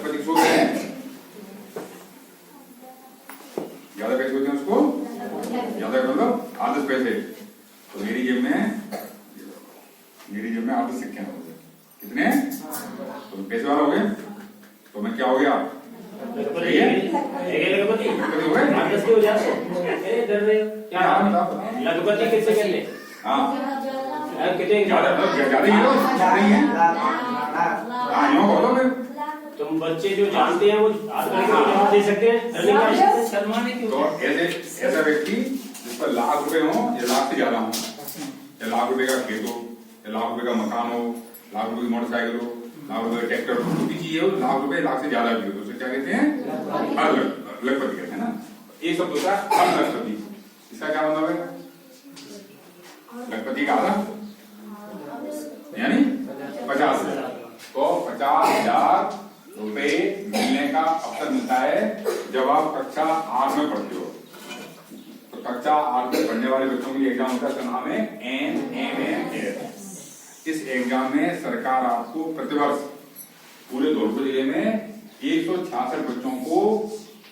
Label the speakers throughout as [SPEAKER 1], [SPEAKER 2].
[SPEAKER 1] लखपति सो गए हैं, ज्यादा पैसे होते हैं उसको ज्यादा कर लो 8-10 पैसे। तो मेरी जेब में 8 सिक्के हो गए, कितने? तो पैसे वाला हो गए, तो मैं क्या हो गया? लखपति हो गए।
[SPEAKER 2] लखपति किससे कर ले?
[SPEAKER 1] हाँ
[SPEAKER 2] कितने
[SPEAKER 1] ज्यादा ही हो, नहीं है। हाँ यूँ बोलो फिर।
[SPEAKER 2] तुम बच्चे जो जानते हैं वो हाथ करके जवाब दे सकते हैं।
[SPEAKER 1] तो ऐसा व्यक्ति जिस पर लाख रुपए हो या लाख से ज्यादा हो, या लाख रुपए का खेत हो, या लाख रुपए का मकान हो, लाख रुपए की मोटरसाइकिल हो, लाख रुपए का ट्रैक्टर हो, जो भी चीज हो, लाख रुपए लाख से ज्यादा भी हो, तो उसे क्या कहते हैं? लखपति कहते हैं ना। एक शब्द होता है हर लखपति, इसका क्या मतलब है? लखपति का आधा यानी 50,000। तो 50,000 रुपए मिलने का अवसर मिलता है जब आप कक्षा 8 में पढ़ते हो। तो कक्षा 8 में पढ़ने वाले बच्चों के लिए एग्जाम होता है, उसका नाम है NMMS। इस एग्जाम में सरकार आपको प्रतिवर्ष पूरे धौलपुर जिले में 166 बच्चों को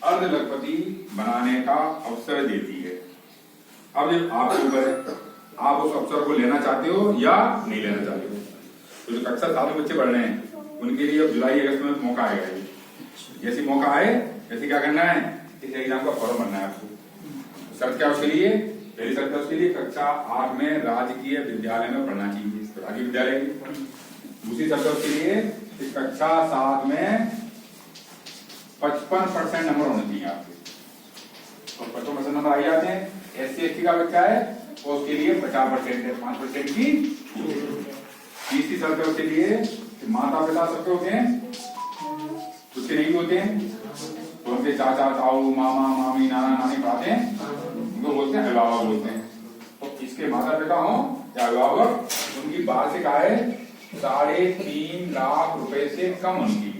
[SPEAKER 1] अर्ध लखपति बनाने का अवसर देती है। अब जब आपके ऊपर है, आप उस अवसर को लेना चाहते हो या नहीं लेना चाहते हो। तो जो कक्षा 7 में बच्चे पढ़ रहे हैं उनके लिए अब जुलाई अगस्त में मौका आएगा। जैसे मौका आए जैसे क्या करना है, इस एग्जाम का फॉर्म भरना है आपको। शर्त क्या उसके लिए? पहली शर्त है उसके लिए कक्षा 8 में राजकीय विद्यालय में पढ़ना चाहिए, राजकीय विद्यालय की। दूसरी शर्त है उसके लिए इस कक्षा 7 में 55% नंबर होने चाहिए आपके। तो 55% नंबर आ जाते हैं। SC/ST का बच्चा है तो उसके लिए 50% है, 5% की। तीसरी शर्त है उसके लिए माता पिता सबके होते हैं, उसके नहीं होते हैं, तो उनके चाचा ताऊ मामा मामी नाना नानी पढ़ाते हैं, उनको बोलते हैं अभिभावक बोलते हैं। तो इसके माता पिता हो या अभिभावक, उनकी वार्षिक आय 3.5 लाख रुपए से कम उनकी।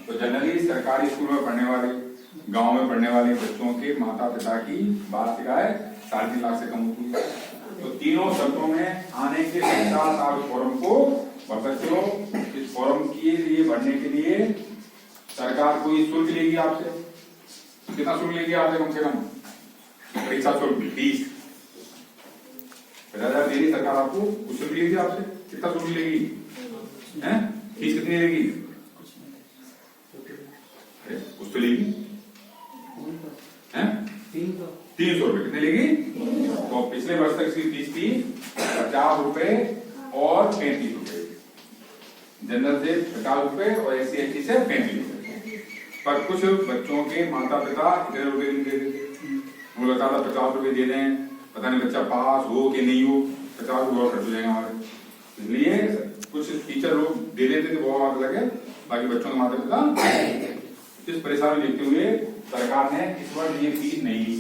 [SPEAKER 1] तो जनरली सरकारी स्कूल में पढ़ने वाले, गांव में पढ़ने वाले बच्चों के माता पिता की वार्षिक आय 3.5 लाख से कम होती है। तो तीनों शर्तों में आने के 50 साल फॉर्म को भर सकते हो। इस फॉर्म के लिए भरने के लिए सरकार कोई शुल्क लेगी आपसे। कितना शुल्क लेगी आपसे? कम से कम परीक्षा शुल्क 20 50,000 देगी सरकार आपको, कुछ शुल्क लेगी आपसे। कितना शुल्क लेगी? फीस कितनी लेगी? कुछ तो लेगी 300 रुपए। कितने लेगी? तो पिछले वर्ष तक इसकी फीस थी 50 रुपए और 35 रुपए। जनरल से 50 रुपए और SC/ST से 35 रुपए। पर कुछ बच्चों के माता पिता इतने रुपए नहीं दे देते, वो लगता था 50 रुपए दे दें, पता नहीं बच्चा पास हो कि नहीं हो, 50 रुपए और खर्च हो जाएंगे हमारे। इसलिए कुछ टीचर लोग दे देते थे, वो बात लगे, बाकी बच्चों के माता पिता। इस परेशानी देखते हुए सरकार ने इस वर्ष ये फीस नहीं ली,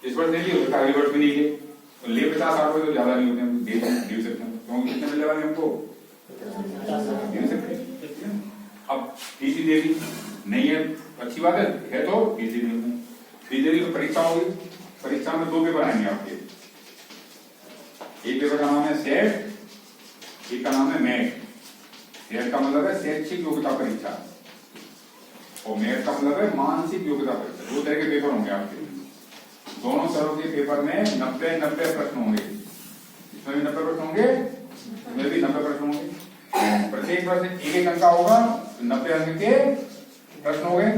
[SPEAKER 1] इस वर्ष नहीं ली, उसका अगले वर्ष भी नहीं ली। तो ले 50 रुपए तो ज्यादा नहीं होते, दे सकते हैं। क्योंकि कितने मिलने वाले हमको? अब फीस ही देगी नहीं है, अच्छी बात है तो फीस ही नहीं। फीस देगी तो परीक्षा होगी। परीक्षा में 2 पेपर आएंगे आपके। एक पेपर का नाम है सेट, एक का नाम है मैट। सेट का मतलब है शैक्षिक योग्यता परीक्षा और मैट का मतलब है मानसिक योग्यता परीक्षा। 2 तरह के पेपर होंगे आपके। दोनों तरह के पेपर में 90 प्रश्न होंगे। इसमें भी 90 प्रश्न होंगे, इसमें भी 90 प्रश्न होंगे। प्रत्येक प्रश्न 1 अंक का होगा, 90 अंक के प्रश्न हो गए।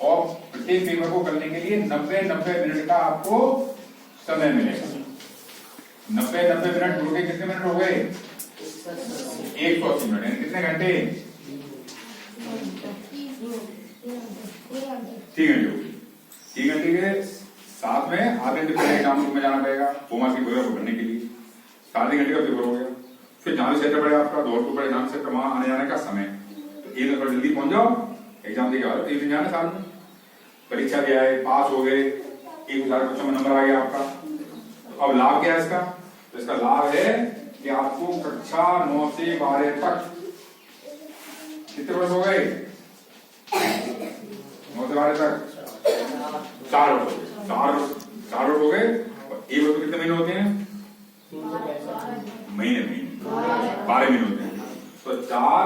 [SPEAKER 1] और प्रत्येक पेपर को करने के लिए 90 मिनट का आपको समय मिलेगा। 90 मिनट जुड़ के कितने मिनट हो गए? 180 मिनट। यानी कितने घंटे? 3 घंटे हो गए। 3 घंटे के साथ में आधे घंटे पहले एग्जाम रूम में जाना पड़ेगा होमवर्क की पेपर भरने के लिए। 3.5 घंटे का पेपर हो गया। फिर जहां सेंटर पड़ेगा आपका धौलपुर पड़ेगा, जहां सेंटर वहां आने जाने का समय। तो 1 दिन पर जल्दी पहुंच जाओ, एग्जाम देके आओ। 3 दिन जाना साल में, परीक्षा भी आए, पास हो गए, 1,000 बच्चों में नंबर आ गया आपका। तो अब लाभ क्या है इसका? तो इसका लाभ है कि आपको कक्षा 9 से 12 तक कितने वर्ष हो गए? 9 से 12 तक 4 वर्ष हो गए। 4 वर्ष हो गए। और 1 वर्ष कितने महीने होते हैं? महीने 12 महीने होते हैं। तो 4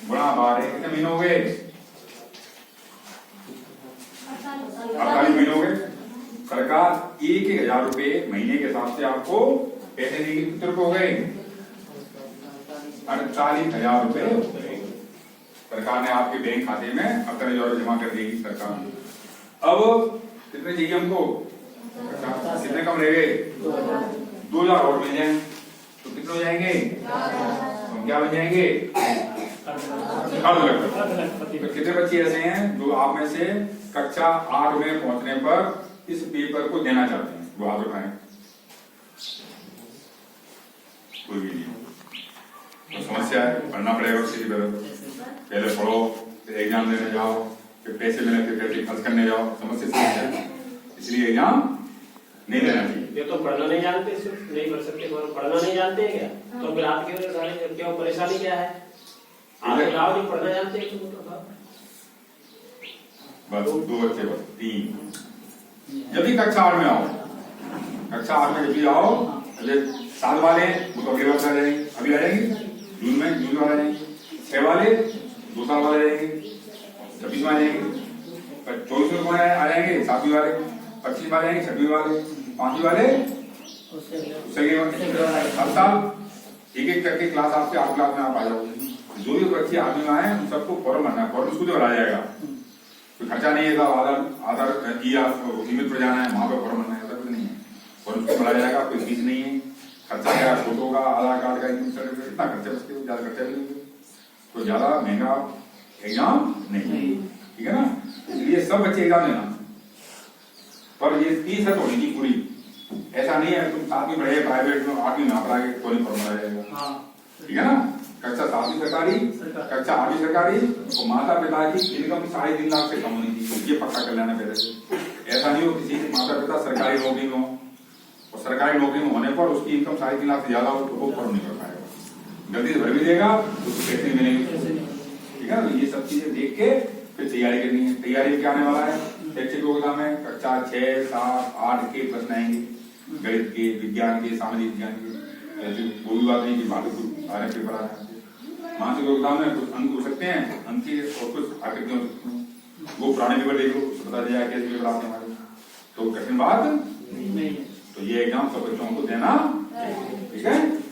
[SPEAKER 1] गुणा 12 कितने महीने हो गए? 48 महीने हो गए। सरकार 1,000 रुपए महीने के हिसाब से आपको पैसे देगी। कितने रुपए हो गए? 48,000 रुपए सरकार ने आपके बैंक खाते में 48,000 जमा कर देगी सरकार। अब कितने चाहिए हमको? कितने कम रह गए? 2,000 और मिल जाए तो कितने हो जाएंगे? हम क्या बन जाएंगे? तो कितने बच्चे ऐसे हैं जो आप में से कक्षा 8 में पहुंचने पर इस पेपर को देना चाहते हैं? वो हाथ उठाएं। कोई भी नहीं। तो समस्या है, पढ़ना पड़ेगा उसके लिए। पहले पढ़ो, फिर एग्जाम देने जाओ, फिर पैसे मिले, फिर पैसे खर्च करने जाओ। समस्या है, इसलिए एग्जाम नहीं देना चाहिए।
[SPEAKER 2] ये तो पढ़ना नहीं जानते, सिर्फ नहीं पढ़ सकते, पढ़ना नहीं जानते हैं क्या? तो फिर आपके क्यों परेशानी क्या है? आप बताओ जो पढ़ना जानते हैं तो
[SPEAKER 1] बस 2 बच्चे, बस 3। जब भी कक्षा 8 में आओ, कक्षा 8 में जब भी आओ, 7 वाले वो तो अगले वर्ष आ जाएंगे, अभी आ जाएंगे जून में आ जाएंगे। 6 वाले 2 साल वाले आ जाएंगे, 26 में आ जाएंगे। 24 में कौन आ जाएंगे? 7वीं वाले। 25 वाले आएंगे, 6वीं वाले, 5वीं वाले हर साल एक करके क्लास आपके 8 क्लास में आप आ जाओगे। जो भी बच्चे 8वीं में आए उन सबको फॉर्म भरना है। फॉर्म उसको भरा जाएगा, कोई खर्चा नहीं है। आधार ईमेल पर जाना है, वहां पर फॉर्म भरना है, ऐसा कुछ नहीं है। फॉर्म उसको भरा जाएगा, कोई फीस नहीं है। खर्चा क्या? फोटो का, आधार कार्ड का, इनकम सर्टिफिकेट, इतना खर्चा बचते हो, ज्यादा खर्चा भी नहीं है। तो ज्यादा महंगा एग्जाम नहीं है, ठीक है ना? इसलिए सब बच्चे एग्जाम देना, पर ये 3 शर्त होनी चाहिए पूरी। ऐसा नहीं है तुम 7वीं पढ़े प्राइवेट में, 8वीं में पढ़ाएंगे तो नहीं फॉर्म भरा जाएगा, ठीक है ना? कक्षा 7वीं सरकारी, कक्षा 8वीं सरकारी, और माता पिता की इनकम 3.5 लाख से कम होनी चाहिए। ये पक्का कर लेना पहले से। ऐसा नहीं हो किसी के माता पिता सरकारी नौकरी में हो और सरकारी नौकरी में होने पर उसकी इनकम 3.5 लाख से ज्यादा हो तो वो फॉर्म नहीं कर पाएगा। गलती से भर भी देगा तो पैसे मिलेंगे, ठीक है ना? ये सब चीजें देख के फिर तैयारी करनी है। तैयारी में क्या आने वाला है? शैक्षिक योग्यता में कक्षा 6, 7, 8 के प्रश्न आएंगे, गणित के, विज्ञान के, सामाजिक विज्ञान के। ऐसी कोई बात नहीं कि बाकी सारे पेपर आ जाते हैं। मानसिक योग्यता में कुछ अंक हो सकते हैं, अंक के, और कुछ आकृतियां हो सकती हैं। वो पुराने पेपर देख लो, बता दिया कैसे पेपर आते हैं हमारे। तो कठिन बात नहीं। तो ये एग्जाम सब बच्चों को देना, ठीक है?